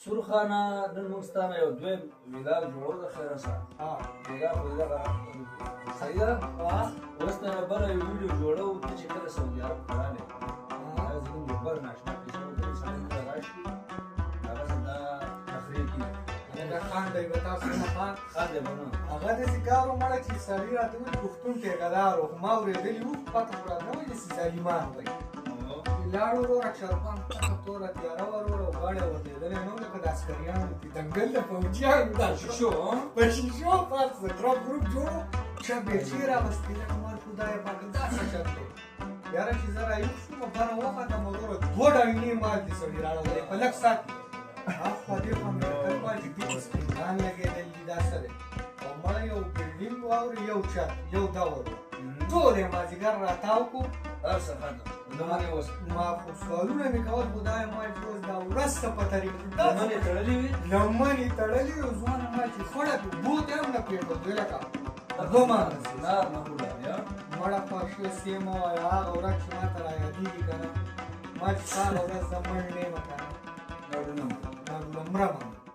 سرخانه نن موږ ستانه یو دویم ویلال جوړ د خیره سره ویلال صحیح ده اوس نه بله یو ویډیو جوړو ته چې کله سعودي عرب کړالی هغه زموږ یو بل ناشنا پیسه ودرې سړی ته راشي هغه دا تخریب کېږي دا خان دی به تاسو نه خان دی به نه هغه داسې کار ومړه چې سړي راته وویل پښتون ټیکهدار و خو ما اورېدلي وو پته خو راته نه وایي چې ظالمان وایي لاړو وروره شربان پټه توره تیاره وه وروره او غاړه ورتېدلې نه لکه د عسکریانو د دنګل د پوځیانو دا شیشو په شیشو پاس د ډراپ ګروپ جوړو چا بیلچې راوستې لکه مال خدایه پاکه دا څه چل دی یاره چې زه راویښ شوم بره وختم وروره 2 ډاینې مال دې سړي راړولی په لږ ساعت کې هاخوا دېخوا مې کتل ما چې دې په سپینان لګېدل دي دا څه دی او ما یو بلډینګ واورې یو چت یو دور ټول یې مازدیګر راتاو کړو هر څه ښه ده لمنې اوس ما خو سوالونه مې کول خدایه ما چې اوس دا ورځ ته په طریقه لمنې تړلې وي لمنې تړلې وي ځوانه ما چې خړه کړو بوت یې هم نه پرېښودو لکه دومره مړه خوښه سیمه وایه هغه ورځ چې ما ته رایادېږي که نه ما چې هغه ورځ زه مړ نه یم که نه مرمه